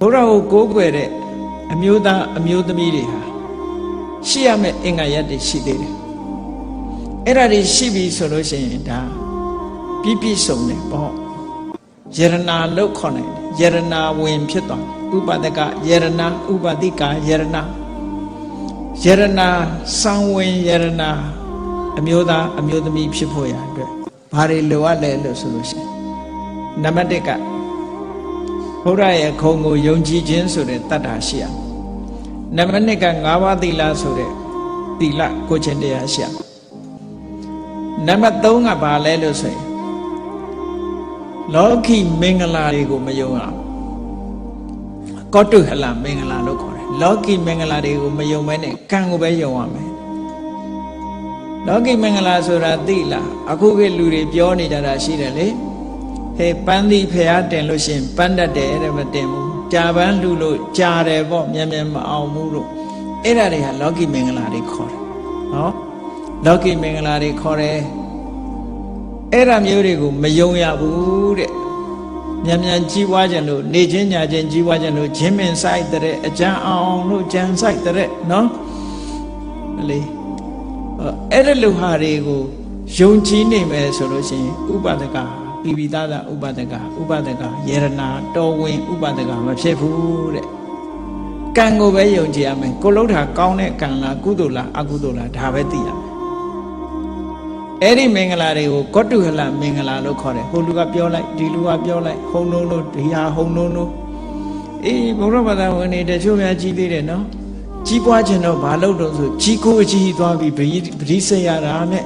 ဘုရားကိုကိုးကွယ်တဲ့အမျိုးသားအမျိုးသမီးတွေဟာရှိရမယ့်အင်္ဂါရပ်တွေရှိသေးတယ်အဲ့ဒါတွေရှိပြီဆိုလို့ရှိရင်ဒါပြည့်ပြည့်စုံတယ်ပေါ့ယရနာလို့ခေါ်တယ်ယရနာဝင်ဖြစ်သွားဥပဒကယရနာဥပတိကာယရနာယရနာစံဝင်ယရနာအမျိုးသားအမျိုးသမီးဖြစ်ဖို့ရအတွက်ဘာတွေလိုအပ်လဲလို့ဆိုလို့ရှိရင်နံပါတ်1ကဘုရားရဲ့ခုံကိုယုံကြည်ခြင်းဆိုတဲ့တတ္တာရှိရနံပါတ်2က၅ပါးသီလဆိုတဲ့သီလကိုခြင်းတရားရှိရနံပါတ်3ကဘာလဲလို့ဆိုရင်လောကီမင်္ဂလာတွေကိုမယုံအောင်ကောတုဟလမင်္ဂလာလို့ခေါ်တယ်လောကီမင်္ဂလာတွေကိုမယုံမဲနဲ့ကံကိုပဲယုံရမယ်လောကီမင်္ဂလာဆိုတာသိလားအခုကလူတွေပြောနေကြတာရှိတယ်လေဟဲ့ပန်းသီးဖျားတင်လို့ရှိရင်ပန်းတတ်တယ်တဲ့မတင်ဘူးကြာပန်းလူလို့ကြာတယ်ပေါ့မြန်မြန်မအောင်ဘူးလို့အဲ့ဒါတွေဟာလောကီမင်္ဂလာတွေခေါ်တယ်နော်လောကီမင်္ဂလာတွေခေါ်တယ်အဲ့ဒါမျိုးတွေကိုမယုံရဘူးတဲ့မြန်မြန်ကြီးပွားခြင်းလို့နေချင်းညာချင်းကြီးပွားခြင်းလို့ဂျင်းမင်ဆိုင်တဲ့အကြံအောင်လို့ကြံဆိုင်တဲ့နော်လေအဲ့ဒီလူဟာတွေကိုယုံကြည်နေမယ်ဆိုလို့ရှိရင်ဥပဒကပိပိသဒဥပဒကယေရနာတော်ဝင်ဥပဒကမဖြစ်ဘူးတဲ့ကံကိုပဲယုံကြည်ရမယ်ကိုလှုပ်တာကောင်းတဲ့ကံလားကုသိုလ်လားအကုသိုလ်လားဒါပဲသိရမယ်အဲ့ဒီမင်္ဂလာတွေကိုကောတုဟလမင်္ဂလာလို့ခေါ်တယ်ဟိုလူကပြောလိုက်ဒီလူကပြောလိုက်ဟုံလုံးလို့ဒီဟာဟုံလုံးလို့အေးဘုရားဘာသာဝင်တွေတချို့များကြီးသေးတယ်နော်ကြီးပွားခြင်းတော့ဘာလို့တော့ဆိုကြီးကိုအကြီးသွားပြီးပရိစိတ်ရတာနဲ့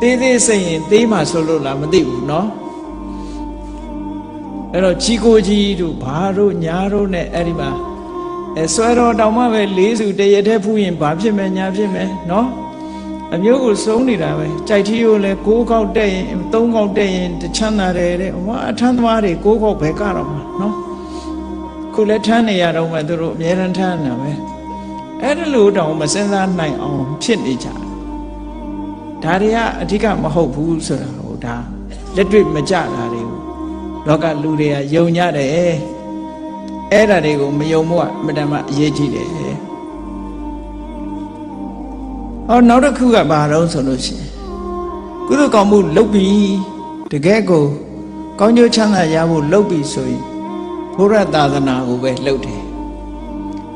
သေးသေးစိတ်ရင်သေးမှဆိုလို့လားမသိဘူးနော်အဲ့တော့ကြီးကိုကြီးတို့ဘာတို့ညာတို့နဲ့အဲ့ဒီမှာဆွဲတော်တောင်မှပဲ၄စုတရထဲဖူးရင်ဘာဖြစ်မယ်ညာဖြစ်မယ်နော်အမျိုးကိုစုံနေတာပဲကြိုက်ထီးကိုလည်း6ခေါက်တက်ရင်3ခေါက်တက်ရင်တချမ်းသာတယ်တဲ့ဟောအထမ်းသမားတွေ6ခေါက်ပဲကတော့မှာနော်ခုလည်းထမ်းနေရတော့မှသူတို့အများရန်ထမ်းနေတာပဲအဲ့ဒါလို့တောင်မစင်စားနိုင်အောင်ဖြစ်နေကြဒါတွေကအဓိကမဟုတ်ဘူးဆိုတာဟိုဒါလက်တွေ့မကြတာတွေကိုလောကလူတွေကယုံကြတယ်အဲ့ဒါတွေကိုမယုံဖို့အမှန်တမ်းအရေးကြီးတယ်ဟောနောက်တစ်ခုကဘာတော့ဆိုလို့ရှိရင်ကုသိုလ်ကောင်းမှုလုပ်ပြီးတကယ်ကိုကောင်းကျိုးချမ်းသာရဖို့လုပ်ပြီးဆိုရင်ဘုရားသာသနာကိုပဲလုပ်တယ်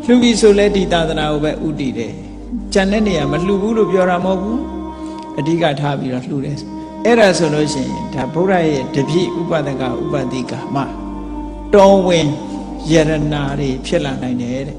လှူပြီးဆိုလဲဒီသာသနာကိုပဲဥတည်တယ်ကြံတဲ့နေရာမလှူဘူးလို့ပြောတာမဟုတ်ဘူးအဓိကထားပြီးတော့လှူတယ်အဲ့ဒါဆိုလို့ရှိရင်ဒါဘုရားရဲ့တပြည့်ဥပဒကဥပတိကမှတော်ဝင်ယရနာတွေဖြစ်လာနိုင်တယ်တဲ့